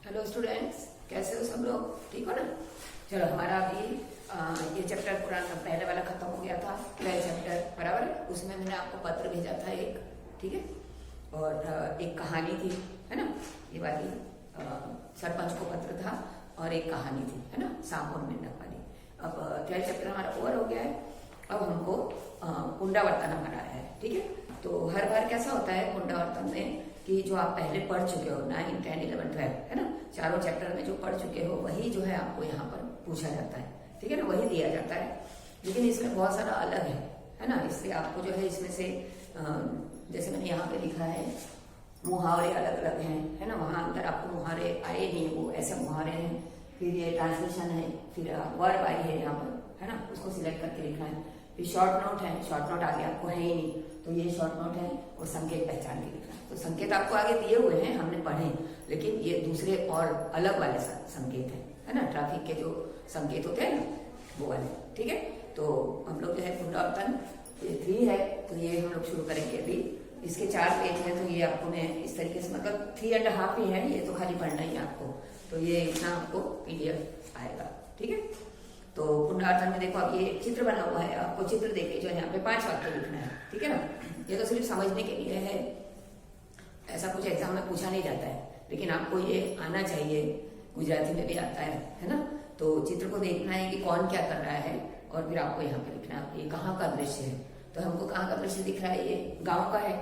Hello students, कैसे हो सब लोग? ठीक हो ना? चलो, हमारा अभी ये चैप्टर पुराना पहले वाला खत्म हो गया था, 12 चैप्टर बराबर है। उसमें मैंने आपको पत्र भेजा था एक, ठीक है, और एक कहानी थी, है ना, ये वाली सरपंच को पत्र था और एक कहानी थी, है ना, सांप और मेंढक वाली। अब 12 चैप्टर हमारा ओवर हो गया है। अब हमको पुनरावर्तन हमारा है, ठीक है। तो हर बार कैसा होता है पुनरावर्तन में कि जो आप पहले पढ़ चुके हो 9, 10, 11, 12, है ना, चारों चैप्टर में जो पढ़ चुके हो वही जो है आपको यहाँ पर पूछा जाता है, ठीक है ना, वही दिया जाता है। लेकिन इसमें बहुत सारा अलग है ना। इससे आपको जो है इसमें से जैसे मैंने यहाँ पे लिखा है मुहावरे अलग अलग हैं, है ना, वहाँ अंदर आपको मुहावरे आए नहीं, वो ऐसे मुहावरे हैं। फिर ये ट्रांसलेशन है, फिर वर्ब आई है यहाँ पर, है ना, उसको सिलेक्ट करके लिखना है। फिर शॉर्ट नोट है, शॉर्ट नोट आगे आपको है ही नहीं, तो ये शॉर्ट नोट है और संकेत पहचान के लिखना है। तो संकेत आपको आगे दिए हुए हैं, हमने पढ़े, लेकिन ये दूसरे और अलग वाले संकेत है ना, ट्रैफिक के जो संकेत होते हैं ना, वो वाले, ठीक है। तो हम लोग जो है पुनरावर्तन 3 है, तो ये हम लोग शुरू करेंगे अभी। इसके 4 पेज हैं, तो ये आपको मैं इस तरीके से, मतलब 3.5 ही है, ये तो खाली पढ़ना ही है आपको। तो ये इतना आपको PDF आएगा, ठीक है। तो पुनरावर्तन में देखो, अब ये चित्र बना हुआ है, आपको चित्र देके जो है यहाँ पे 5 वाक्य लिखना है, ठीक है ना। ये तो सिर्फ समझने के लिए है, ऐसा कुछ एग्जाम में पूछा नहीं जाता है, लेकिन आपको ये आना चाहिए, गुजराती में भी आता है ना। तो चित्र को देखना है कि कौन क्या कर रहा है, और फिर आपको यहाँ पे लिखना है ये कहाँ का दृश्य है। तो हमको कहाँ का दृश्य दिख रहा है, ये गाँव का है,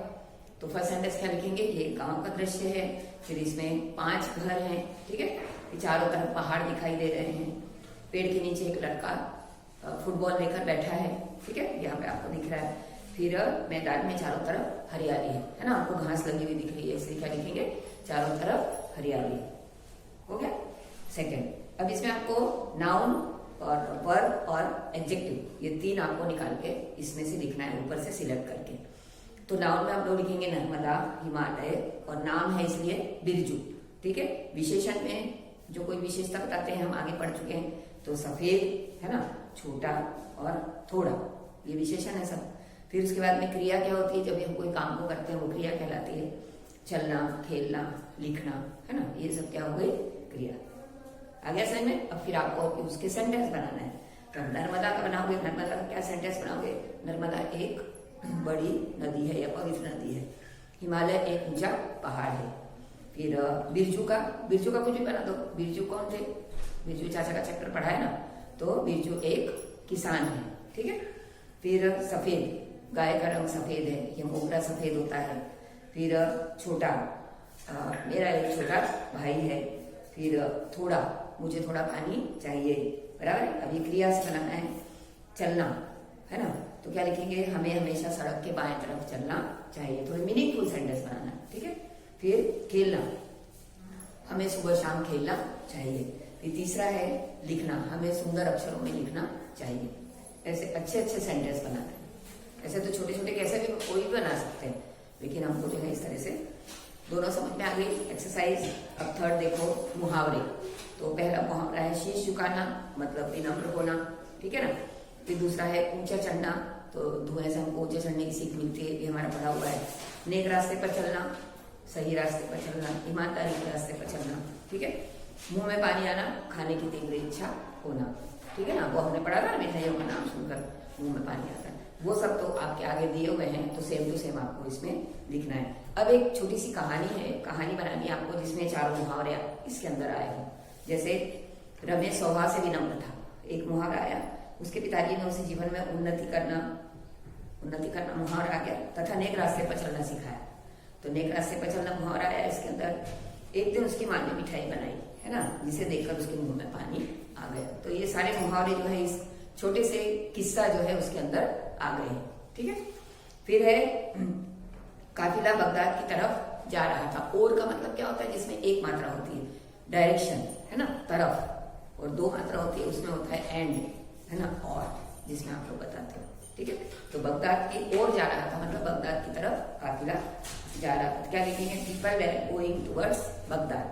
तो फर्स्ट सेंटेंस क्या लिखेंगे, ये गाँव का दृश्य है। फिर इसमें 5 घर हैं, ठीक है, चारों तरफ पहाड़ दिखाई दे रहे हैं, पेड़ के नीचे एक लड़का फुटबॉल लेकर बैठा है, ठीक है, यहाँ पे आपको दिख रहा है। फिर मैदान में चारों तरफ हरियाली है ना, आपको घास लगी हुई दिख रही है, इसलिए क्या लिखेंगे, चारों तरफ हरियाली। हो गया सेकंड। अब इसमें आपको नाउन और वर्ब और एडजेक्टिव, ये 3 आपको निकाल के इसमें से लिखना है, ऊपर से सिलेक्ट करके। तो नाउन में आप लोग लिखेंगे नर्मदा, हिमालय, और नाम है इसलिए बिरजू, ठीक है। विशेषण में जो कोई विशेषता बताते हैं हम आगे पढ़ चुके हैं, तो सफेद, है ना, छोटा और थोड़ा, ये विशेषण है सब। फिर उसके बाद में क्रिया क्या होती है, जब हम कोई काम को करते हैं वो क्रिया कहलाती है। चलना, खेलना, लिखना, है ना, ये सब क्या हो गई, क्रिया। आ गया समझ में? अब फिर आपको उसके सेंटेंस बनाना है। तो नर्मदा का बनाओगे, नर्मदा का क्या सेंटेंस बनाओगे, नर्मदा एक बड़ी नदी है या पवित्र नदी है। हिमालय एक ऊंचा पहाड़ है। फिर बिरजू का कुछ भी बना दो। बिरजू कौन थे, बिरजू चाचा का चैप्टर पढ़ा है ना, तो बिरजू एक किसान है, ठीक है। फिर सफेद, गाय का रंग सफेद है, ये मोगरा सफेद होता है। फिर छोटा, मेरा एक छोटा भाई है। फिर थोड़ा, मुझे थोड़ा पानी चाहिए, बराबर। अभी क्रिया से बनाना है। चलना, है ना, तो क्या लिखेंगे, हमें हमेशा सड़क के बाएं तरफ चलना चाहिए, थोड़ी मीनिंगफुल सेंटेंस बनाना है, ठीक है। फिर खेलना, हमें सुबह शाम खेलना चाहिए। फिर तीसरा है लिखना, हमें सुंदर अक्षरों में लिखना चाहिए। ऐसे अच्छे अच्छे सेंटेंस बनाना है। ऐसे तो छोटे छोटे कैसे भी कोई भी बना सकते हैं, लेकिन हमको जो है इस तरह से दोनों समझ में आ गई। एक्सरसाइज। अब थर्ड देखो, मुहावरे। तो पहला मुहावरा है शीश झुकाना, मतलब विनम्र होना, ठीक है ना। फिर दूसरा है ऊंचा चढ़ना, तो धुएं से हमको ऊंचे चढ़ने की सीख मिलती है, ये हमारा पढ़ा हुआ है। नेक रास्ते पर चलना, सही रास्ते पर चलना, ईमानदारी के रास्ते पर चलना, ठीक है। मुंह में पानी आना, खाने की तीव्र इच्छा होना, ठीक है ना, वो हमने पढ़ा था मिठाइयों का नाम सुनकर मुंह में पानी आता है। वो सब तो आपके आगे दिए हुए हैं, तो सेम टू सेम आपको इसमें लिखना है। अब एक छोटी सी कहानी है, कहानी बनानी है आपको, जिसमें 4 मुहावरे इसके अंदर आए हैं। जैसे रमेश स्वभाव से विनम्र था, एक मुहावरा आया। उसके पिताजी ने उसे जीवन में उन्नति करना मुहावरा आ गया। तथा नेक रास्ते पर चलना सिखाया, तो नेक रास्ते पर चलना मुहावरा आया इसके अंदर। एक दिन उसकी माँ ने मिठाई बनाई, है ना, जिसे देखकर उसके मुंह में पानी आ गया। तो ये सारे मुहावरे जो है इस छोटे से किस्सा जो है उसके अंदर आ गए हैं, ठीक है। फिर है काफिला बगदाद की तरफ जा रहा था। और का मतलब क्या होता है, जिसमें एक मात्रा होती है डायरेक्शन, है ना, तरफ, और 2 मात्रा होती है, उसमें होता है एंड, है ना, और, जिसमें आप लोग बताते हो, ठीक है। तो बगदाद की ओर जा रहा था, मतलब बगदाद की तरफ काफिला जा रहा था। क्या लिखेंगे, people were going towards Baghdad.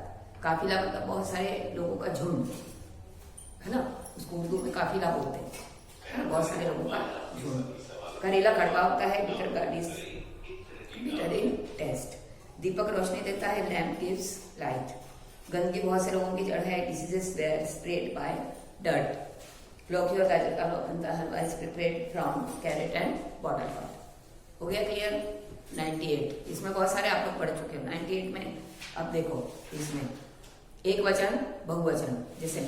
काफिला मतलब बहुत सारे लोगों का झुंड, है ना, उसको उर्दू में काफिला बोलते हैं, है ना, बहुत सारे लोगों का झुंड। करेला कड़वा होता है, बिटर इन टेस्ट। दीपक रोशनी देता है, लैम्प गिव्स लाइट। गंदगी बहुत से रोगों की जड़ है। Diseases were spread by dirt. लौकी और गाजर का बनता हलवा is prepared from carrot and bottle gourd. हो गया क्लियर? 98 इसमें बहुत सारे आप लोग पढ़ चुके हो। 98 में अब देखो, इसमें एक वचन बहुवचन, जैसे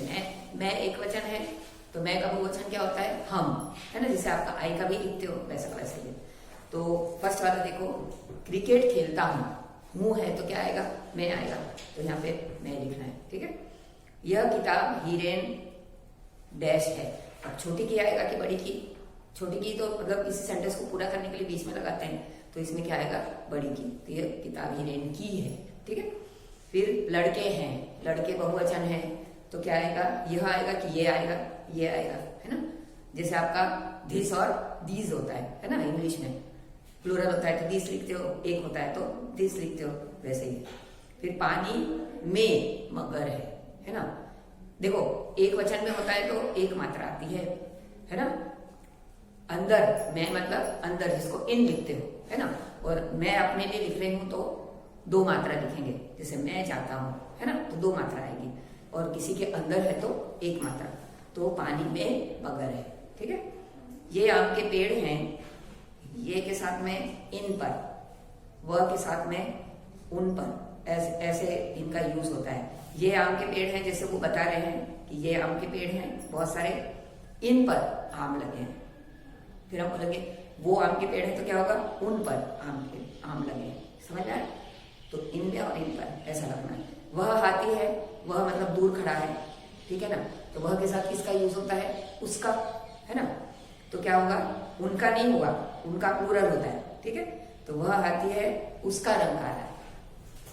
मैं एक वचन है तो मैं का बहुवचन क्या होता है? हम, है ना। जैसे आपका आई का भी लिखते हो वैसा का वैसे ही। तो फर्स्ट वाला देखो, क्रिकेट खेलता हूँ है तो क्या आएगा? मैं आएगा, तो यहाँ पे मैं लिखना है, ठीक है। यह किताब हीरेन डैश है। अब छोटी की आएगा कि बड़ी की? छोटी की तो मतलब किसी सेंटेंस को पूरा करने के लिए बीच में लगाते हैं, तो इसमें क्या आएगा? बड़ी की। तो यह किताब हीरेन की है, ठीक है। फिर लड़के हैं, लड़के बहुवचन है तो क्या आएगा? यह आएगा कि ये आएगा? ये आएगा, है ना। जैसे आपका दिस और दीज होता है ना, इंग्लिश में प्लूरल होता है तो दिस लिखते हो, एक होता है तो दिस लिखते हो, वैसे ही। फिर पानी में मगर है ना। देखो एक वचन में होता है तो एक मात्रा आती है ना। अंदर में मतलब अंदर, जिसको इन लिखते हो, है ना। और मैं अपने लिए लिख रही हूं तो दो मात्रा लिखेंगे, जैसे मैं जाता हूं, है ना, तो दो मात्रा आएगी। और किसी के अंदर है तो एक मात्रा। तो पानी में मगर है, ठीक है। ये आम के पेड़ हैं, ये के साथ में इन पर, वह के साथ में उन पर, ऐसे इनका यूज होता है। ये आम के पेड़ हैं, जैसे वो बता रहे हैं कि ये आम के पेड़ हैं बहुत सारे, इन पर आम लगे हैं। फिर हम बोलेंगे वो आम के पेड़ है तो क्या होगा? उन पर आम लगे हैं। समझ आए? तो इन में और इन पर ऐसा लगना है। वह हाथी है, वह मतलब दूर खड़ा है, ठीक है ना। तो वह के साथ किसका यूज होता है? उसका, है ना। तो क्या होगा? उनका नहीं होगा, उनका प्लूरल होता है, ठीक है। तो वह हाथी है, उसका रंग काला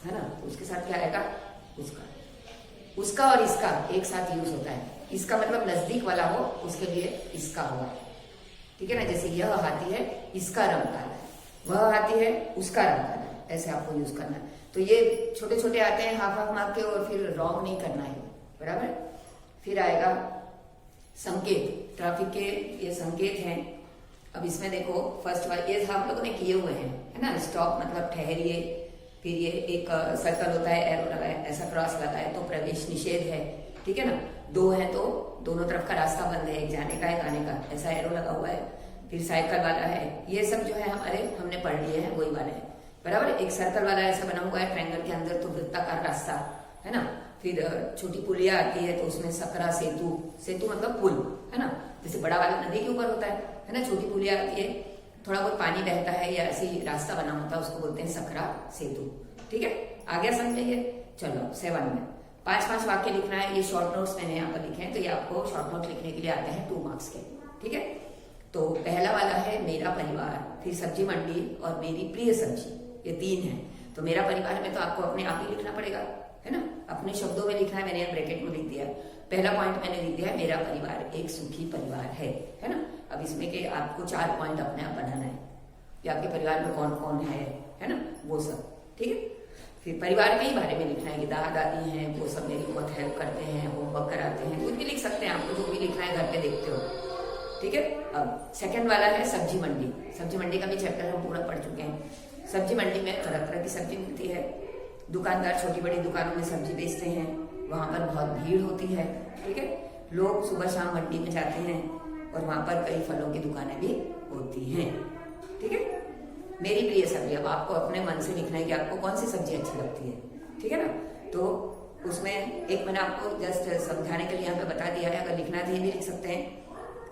है ना। तो उसके साथ क्या आएगा? उसका और इसका एक साथ यूज होता है। इसका मतलब नजदीक वाला हो, उसके लिए इसका होगा, ठीक है ना। जैसे यह हाथी है, इसका रंग काला है, वह हाथी है, उसका रंग काला है, ऐसे आपको यूज करना है। तो ये छोटे छोटे आते हैं हाफ मार्क के, और फिर रॉन्ग नहीं करना है, बराबर। फिर आएगा संकेत, ट्रैफिक के ये संकेत हैं। अब इसमें देखो फर्स्ट वाला ये हम लोगों ने किए हुए हैं, है ना। स्टॉप मतलब ठहरिए, फिर ये एक सर्कल होता है, एरो लगा है, ऐसा क्रॉस लगा है तो प्रवेश निषेध है, ठीक है ना। दो है तो दोनों तरफ का रास्ता बंद है, एक जाने का एक आने का, ऐसा एरो लगा हुआ है। फिर साइकिल वाला है, ये सब जो है हमारे हमने पढ़ लिए हैं, वही वाले हैं, बराबर। एक सर्कल वाला ऐसा बना हुआ है ट्रायंगल के अंदर, तो वृत्ताकार रास्ता, है ना। फिर छोटी पुलिया आती है तो उसमें सकरा सेतु, सेतु मतलब पुल, है ना। जैसे बड़ा वाला नदी के ऊपर होता है ना, छोटी पुलिया आती है, थोड़ा बहुत पानी बहता है या ऐसे रास्ता बना होता है, उसको बोलते हैं सकरा सेतु, ठीक है। आगे समझिए। चलो 7 में 5-5 वाक्य लिखना है। ये शॉर्ट नोट्स मैंने यहाँ पर लिखे हैं, तो ये आपको शॉर्ट नोट लिखने के लिए आते हैं 2 मार्क्स के, ठीक है। तो पहला वाला है मेरा परिवार, फिर सब्जी मंडी और मेरी प्रिय सब्जी, ये 3 है। तो मेरा परिवार में तो आपको अपने आप ही लिखना पड़ेगा, है ना, अपने शब्दों में लिखना है। मैंने यहाँ ब्रैकेट में लिख दिया। पहला पॉइंट मैंने लिख दिया है, मेरा परिवार एक सुखी परिवार है ना। अब इसमें के आपको 4 पॉइंट अपने आप बनाना है कि आपके परिवार में कौन कौन है ना, वो सब, ठीक है। फिर परिवार के ही बारे में लिखना है कि दादा दादी हैं, वो सब मेरी बहुत हेल्प करते हैं, होमवर्क कराते हैं, कुछ भी लिख सकते हैं, आपको जो भी लिखना है घर पे देखते हो, ठीक है। अब सेकंड वाला है सब्जी मंडी। सब्जी मंडी का भी चैप्टर हम पूरा पढ़ चुके हैं। सब्जी मंडी में तरह तरह की सब्जी मिलती है। दुकानदार छोटी बड़ी दुकानों में सब्जी बेचते हैं, वहां पर बहुत भीड़ होती है, ठीक है। लोग सुबह शाम मंडी में जाते हैं और वहां पर कई फलों की दुकानें भी होती हैं, ठीक है। मेरी प्रिय सब्जी, अब आपको अपने मन से लिखना है कि आपको कौन सी सब्जी अच्छी लगती है, ठीक है ना। तो उसमें एक मैंने आपको जस्ट समझाने के लिए यहाँ पे बता दिया है, अगर लिखना है तो ये भी लिख सकते हैं।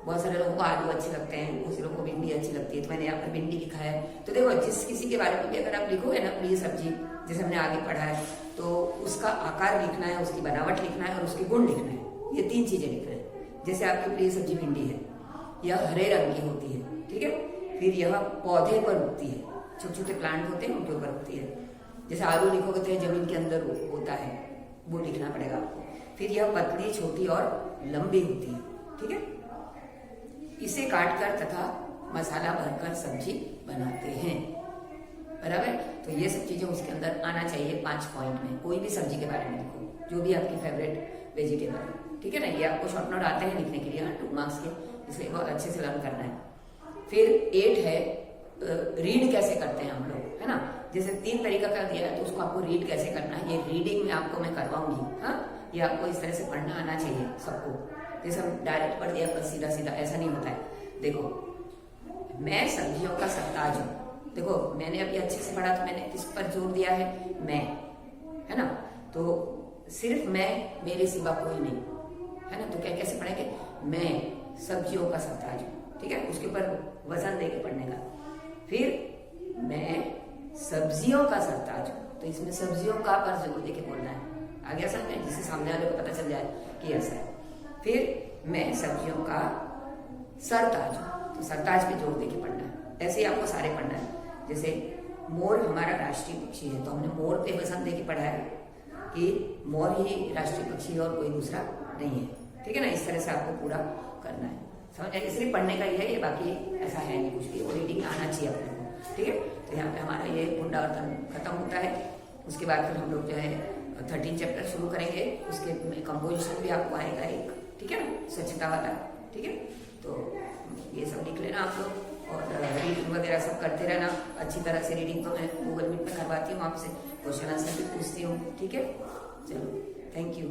बहुत सारे लोगों को आलू अच्छे लगते हैं, कुछ लोगों को भिंडी अच्छी लगती है, तो मैंने यहाँ पर भिंडी लिखा है। तो देखो जिस किसी के बारे में भी अगर आप लिखोगे ना प्रिय सब्जी, जैसे हमने आगे पढ़ा है, तो उसका आकार लिखना है, उसकी बनावट लिखना है और उसके गुण लिखना है। ये 3 चीजें लिखना है। जैसे आपकी प्रिय सब्जी भिंडी है, यह हरे रंग की होती है, ठीक है। फिर यह पौधे पर उगती है, छोटे छोटे प्लांट होते हैं उनके ऊपर उगती है। जैसे आलू लिखोगे तो जमीन के अंदर होता है, वो लिखना पड़ेगा आपको। फिर यह पतली छोटी और लंबी होती है, ठीक है। इसे काटकर तथा मसाला भरकर सब्जी बनाते हैं, बराबर। तो ये सब चीजें उसके अंदर आना चाहिए 5 पॉइंट में। कोई भी सब्जी के बारे में लिखो, जो भी आपकी फेवरेट वेजिटेबल है, ठीक है ना। ये आपको शॉर्ट नोट आते हैं लिखने के लिए 2 मार्क्स के, इसलिए बहुत अच्छे से लर्न करना है। फिर 8 है रीड कैसे करते हैं हम लोग, है ना। जैसे 3 तरीका कर दिया है, तो उसको आपको रीड कैसे करना है, ये रीडिंग में आपको मैं करवाऊंगी। हाँ, ये आपको इस तरह से पढ़ना आना चाहिए सबको। जैसे हम डायरेक्ट पढ़ दिया बस सीधा सीधा, ऐसा नहीं होता है। देखो, मैं सब्जियों का सरताज हूँ। देखो, मैंने अभी अच्छे से पढ़ा, तो मैंने किस पर जोर दिया है, मैं, है ना। तो सिर्फ मैं, मेरे सिवा कोई नहीं, है ना। तो क्या कैसे पढ़ेंगे, मैं सब्जियों का सरताज हूँ, ठीक है। उसके ऊपर वजन देके पढ़ने का। फिर मैं सब्जियों का सरताज हूँ, तो इसमें सब्जियों का पर जोर देके बोलना है। आ गया समझ में, जिससे सामने वाले को पता चल जाए कि ऐसा है। फिर मैं सब्जियों का सरताज हूँ, तो सरताज पे जोर देके पढ़ना है। ऐसे ही आपको सारे पढ़ना है। जैसे मोर हमारा राष्ट्रीय पक्षी है, तो हमने मोर पे वजन देके पढ़ा है कि मोर ही राष्ट्रीय पक्षी है और कोई दूसरा नहीं है, ठीक है ना। इस तरह से आपको पूरा करना है, समझ आए। सिर्फ पढ़ने का ही है ये, बाकी ऐसा है नहीं कुछ भी। वो रीडिंग आना चाहिए अपने को, ठीक है। तो यहाँ पे हमारा ये पुनरावर्तन खत्म होता है। उसके बाद फिर हम लोग जो है 13 चैप्टर शुरू करेंगे। उसके कंपोजिशन भी आपको आएगा एक, ठीक है ना, स्वच्छता वाला, ठीक है। तो ये सब लिख लेना आप लोग, और रीडिंग वगैरह सब करते रहना अच्छी तरह से। रीडिंग तो मैं गूगल मीट पर करवाती हूँ आपसे, क्वेश्चन आंसर भी पूछती हूँ, ठीक है। चलो, थैंक यू।